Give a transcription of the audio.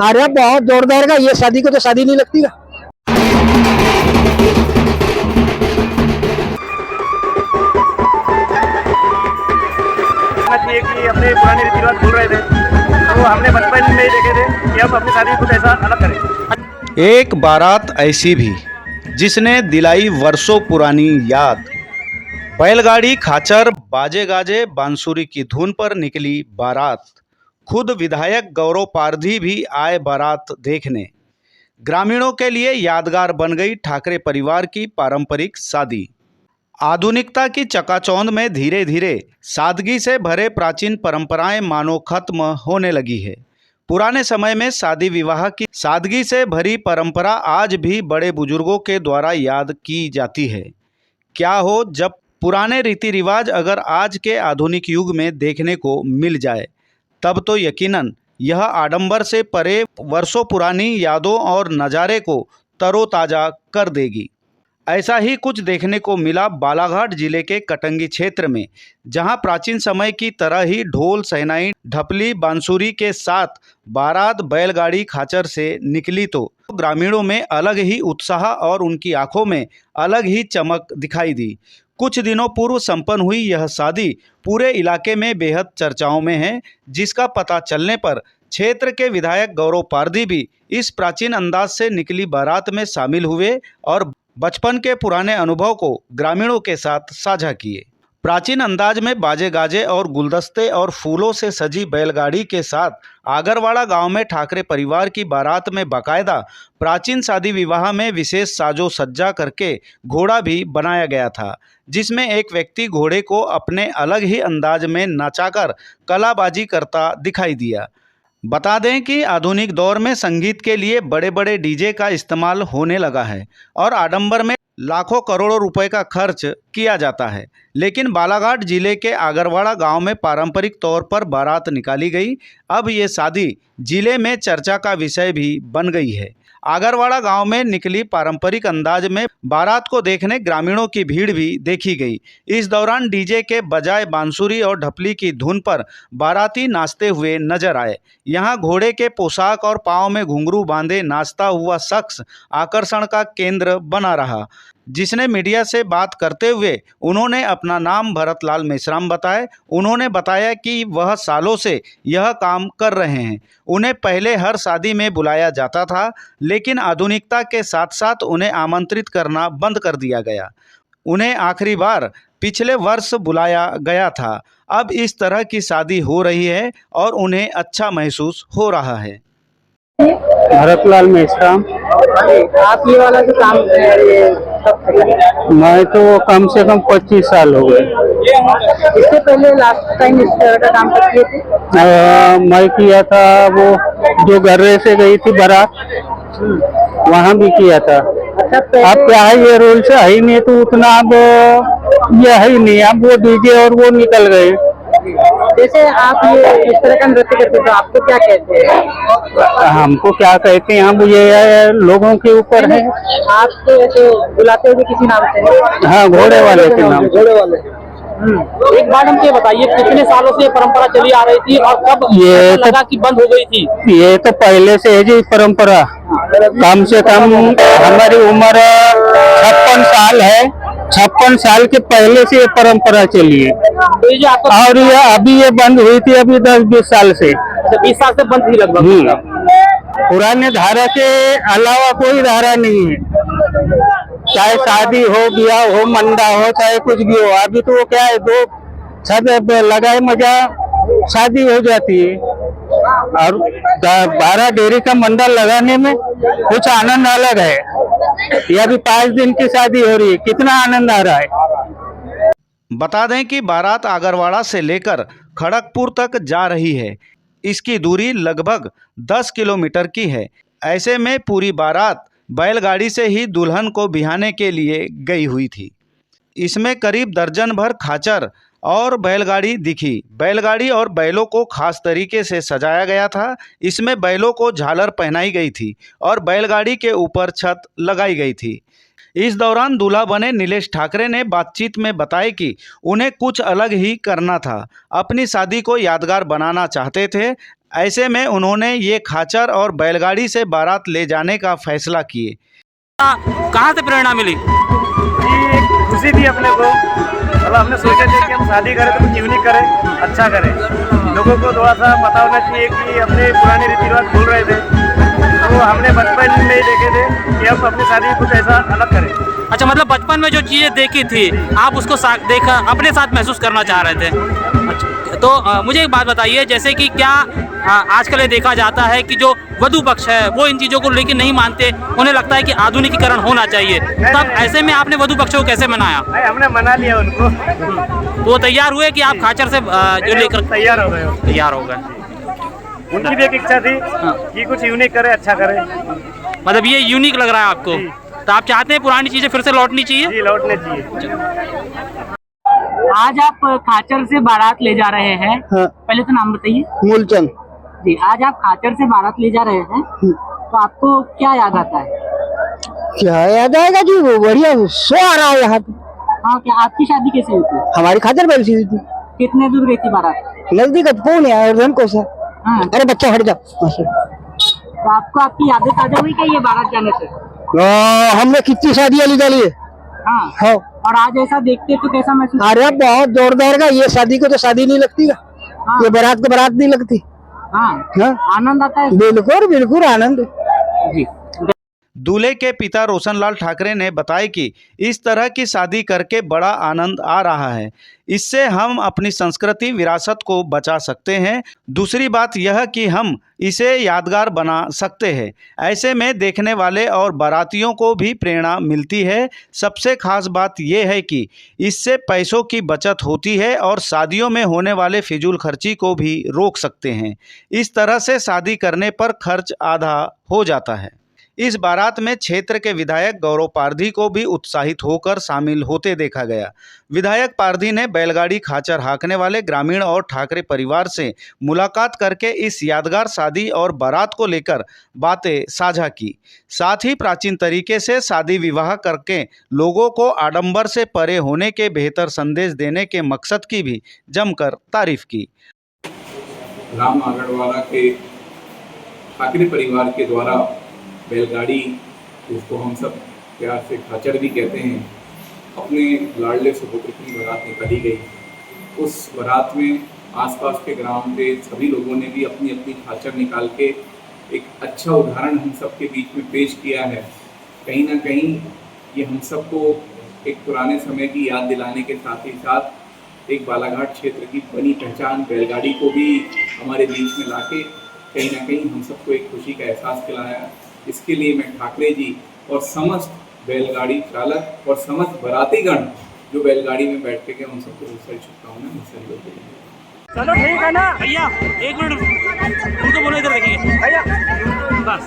अरे बहुत जोरदार का, ये शादी को तो शादी नहीं लगती का। चाहिए कि अपने पुराने रीति रिवाज भूल रहे थे, तो हमने बचपन में ही देखे थे कि हम अपनी शादी कुछ ऐसा अलग करें। एक बारात ऐसी भी जिसने दिलाई वर्षों पुरानी याद। बैलगाड़ी, खाचर, बाजे गाजे, बांसुरी की धुन पर निकली बारात। खुद विधायक गौरव पारधी भी आए बारात देखने। ग्रामीणों के लिए यादगार बन गई ठाकरे परिवार की पारंपरिक शादी। आधुनिकता की चकाचौंध में धीरे धीरे सादगी से भरे प्राचीन परंपराएं मानो खत्म होने लगी है। पुराने समय में शादी विवाह की सादगी से भरी परंपरा आज भी बड़े बुजुर्गों के द्वारा याद की जाती है। क्या हो जब पुराने रीति रिवाज अगर आज के आधुनिक युग में देखने को मिल जाए, तब तो यकीनन यह आडंबर से परे वर्षों पुरानी यादों और नज़ारे को तरोताज़ा कर देगी। ऐसा ही कुछ देखने को मिला बालाघाट जिले के कटंगी क्षेत्र में, जहां प्राचीन समय की तरह ही ढोल, शहनाई, ढपली, बांसुरी के साथ बारात बैलगाड़ी खाचर से निकली तो ग्रामीणों में अलग ही उत्साह और उनकी आंखों में अलग ही चमक दिखाई दी। कुछ दिनों पूर्व संपन्न हुई यह शादी पूरे इलाके में बेहद चर्चाओं में है, जिसका पता चलने पर क्षेत्र के विधायक गौरव पारधी भी इस प्राचीन अंदाज से निकली बारात में शामिल हुए और बचपन के पुराने अनुभव को ग्रामीणों के साथ साझा किए। प्राचीन अंदाज में बाजे गाजे और गुलदस्ते और फूलों से सजी बैलगाड़ी के साथ आगरवाड़ा गांव में ठाकरे परिवार की बारात में बाकायदा प्राचीन शादी विवाह में विशेष साजो सज्जा करके घोड़ा भी बनाया गया था, जिसमें एक व्यक्ति घोड़े को अपने अलग ही अंदाज में नचाकर कलाबाजी करता दिखाई दिया। बता दें कि आधुनिक दौर में संगीत के लिए बड़े बड़े डीजे का इस्तेमाल होने लगा है और आडंबर में लाखों करोड़ों रुपए का खर्च किया जाता है, लेकिन बालाघाट जिले के आगरवाड़ा गांव में पारंपरिक तौर पर बारात निकाली गई। अब ये शादी जिले में चर्चा का विषय भी बन गई है। आगरवाड़ा गांव में निकली पारंपरिक अंदाज में बारात को देखने ग्रामीणों की भीड़ भी देखी गई। इस दौरान डीजे के बजाय बांसुरी और ढपली की धुन पर बाराती नाचते हुए नजर आए। यहां घोड़े के पोशाक और पांव में घुंघरू बांधे नाचता हुआ शख्स आकर्षण का केंद्र बना रहा। जिसने मीडिया से बात करते हुए उन्होंने अपना नाम भरतलाल मेश्राम बताए। उन्होंने बताया कि वह सालों से यह काम कर रहे हैं। उन्हें पहले हर शादी में बुलाया जाता था, लेकिन आधुनिकता के साथ साथ उन्हें आमंत्रित करना बंद कर दिया गया। उन्हें आखिरी बार पिछले वर्ष बुलाया गया था। अब इस तरह की शादी हो रही है और उन्हें अच्छा महसूस हो रहा है। भरतलाल मेश्राम। आप ये वाला जो काम कर रहे हैं, ये सब मैं तो कम से कम 25 साल हो गए। इससे पहले लास्ट टाइम इस तरह का काम किए थे? मैं किया था वो जो गर्रे से गई थी बारात, वहाँ भी किया था। अच्छा, अब क्या है, ये रूल से है ही नहीं, तो उतना अब ये है ही नहीं। अब वो डीजे और वो निकल गए। जैसे आप ये इस तरह का नृत्य करते तो आपको क्या कहते हैं? हमको क्या कहते हैं, हम ये लोगों के ऊपर है। आपको ऐसे बुलाते हुए किसी नाम से? हाँ, घोड़े वाले के नाम। घोड़े वाले। एक बार हम ये बताइए, कितने सालों से ये परंपरा चली आ रही थी और कब ये तो लगा कि बंद हो गई थी? ये तो पहले से है जी परंपरा। कम से कम हमारी उम्र 56 साल है। 56 साल के पहले से ये परंपरा चली है तो ये जो आपको और ये अभी ये बंद हुई थी अभी 10-20 साल से। 20 साल से बंद थी लगभग। पुराने धारा के अलावा कोई धारा नहीं है, चाहे शादी हो, ब्याह हो, मंडा हो, चाहे कुछ भी हो। अभी तो वो क्या है, दो छत लगाए मजा शादी हो जाती है और 12 डेरी का मंडल लगाने में कुछ आनंद अलग है। ये अभी 5 दिन की शादी हो रही है, कितना आनंद आ रहा है। बता दें कि बारात आगरवाड़ा से लेकर खड़गपुर तक जा रही है। इसकी दूरी लगभग 10 किलोमीटर की है। ऐसे में पूरी बारात बैलगाड़ी से ही दुल्हन को बिहाने के लिए गई हुई थी। इसमें करीब दर्जन भर खाचर और बैलगाड़ी दिखी। बैलगाड़ी और बैलों को खास तरीके से सजाया गया था। इसमें बैलों को झालर पहनाई गई थी और बैलगाड़ी के ऊपर छत लगाई गई थी। इस दौरान दूल्हा बने नीलेश ठाकरे ने बातचीत में बताया कि उन्हें कुछ अलग ही करना था, अपनी शादी को यादगार बनाना चाहते थे। ऐसे में उन्होंने ये खाचर और बैलगाड़ी से बारात ले जाने का फैसला किए। कहाँ से प्रेरणा मिली? ये एक खुशी थी अपने को, मतलब हमने सोचे थे कि हम शादी करें तो कुछ यूनिक करें, अच्छा करें। लोगों को थोड़ा सा पता होना चाहिए कि अपने पुराने रीति रिवाज भूल रहे थे, तो हमने बचपन में ही देखे थे कि हम अपनी शादी कुछ ऐसा अलग करें। अच्छा, मतलब बचपन में जो चीज़ें देखी थी आप उसको देखा अपने साथ महसूस करना चाह रहे थे। अच्छा, तो मुझे एक बात बताइए, जैसे कि क्या आजकल ये देखा जाता है कि जो वधू पक्ष है वो इन चीज़ों को लेकर नहीं मानते, उन्हें लगता है कि आधुनिकीकरण होना चाहिए, तब ऐसे में आपने वधू पक्ष को कैसे मनाया? हमने मना लिया उनको, तो वो तैयार हुए कि आप खाचर से जो लेकर तैयार हो गए। तैयार हो गए। उनकी भी एक इच्छा थी कि कुछ यूनिक करे, अच्छा करे। मतलब ये यूनिक लग रहा है आपको, तो आप चाहते हैं पुरानी चीज़ें फिर से लौटनी चाहिए? जी, लौटने चाहिए। आज आप खाचर से बारात ले जा रहे हैं। हाँ। पहले तो नाम बताइए। मूलचंद। जी, आज आप खाचर से बारात ले जा रहे हैं, तो आपको क्या याद आता है? क्या याद आएगा जी, वो बढ़िया सो आ रहा है यहाँ पे। हाँ, क्या आपकी शादी कैसे हुई थी? हमारी खाचर बैल सी हुई थी, कितने दूर गई थी बारात? नजदीक कौन है और को सा। हाँ, अरे बच्चा हट जा। तो आपको आपकी यादें ताजा हुई क्या ये बारात जाने से? हमने कितनी शादियाँ निकाली है। हाँ, हाँ। और आज ऐसा देखते तो कैसा महसूस? अरे बहुत जोरदार का, ये शादी को तो शादी नहीं लगती, हाँ। ये बारात को बारात नहीं लगती। हाँ, हाँ, आनंद आता है। बिल्कुल बिल्कुल आनंद। जी। दूल्हे के पिता रोशनलाल ठाकरे ने बताया कि इस तरह की शादी करके बड़ा आनंद आ रहा है, इससे हम अपनी संस्कृति विरासत को बचा सकते हैं। दूसरी बात यह कि हम इसे यादगार बना सकते हैं, ऐसे में देखने वाले और बारातियों को भी प्रेरणा मिलती है। सबसे खास बात यह है कि इससे पैसों की बचत होती है और शादियों में होने वाले फिजूल खर्ची को भी रोक सकते हैं। इस तरह से शादी करने पर खर्च आधा हो जाता है। इस बारात में क्षेत्र के विधायक गौरव पारधी को भी उत्साहित होकर शामिल होते देखा गया। विधायक पारधी ने बैलगाड़ी खाचर हाँकने वाले ग्रामीण और ठाकरे परिवार से मुलाकात करके इस यादगार शादी और बारात को लेकर बातें साझा की। साथ ही प्राचीन तरीके से शादी विवाह करके लोगों को आडंबर से परे होने के बेहतर संदेश देने के मकसद की भी जमकर तारीफ की। राम आगरवाला के ठाकरे परिवार के द्वारा बैलगाड़ी, जिसको हम सब प्यार से खाचर भी कहते हैं, अपने लाडले सुपुत्र की बारात निकाली गई। उस बारात में आसपास के ग्राम के सभी लोगों ने भी अपनी अपनी खाचर निकाल के एक अच्छा उदाहरण हम सब के बीच में पेश किया है। कहीं ना कहीं ये हम सबको एक पुराने समय की याद दिलाने के साथ ही साथ एक बालाघाट क्षेत्र की बनी पहचान बैलगाड़ी को भी हमारे बीच में लाके कहीं ना कहीं हम सबको एक खुशी का एहसास दिलाया। इसके लिए मैं ठाकरे जी और समस्त बैलगाड़ी चालक और समस्त बारातीगण जो बैलगाड़ी में बैठते गए उन सबको बहुत सारी शुभकामनाएं सहयोग देंगे। चलो ठीक है ना भैया, एक मिनट उनको बोलो, इधर देखिए भैया, बस।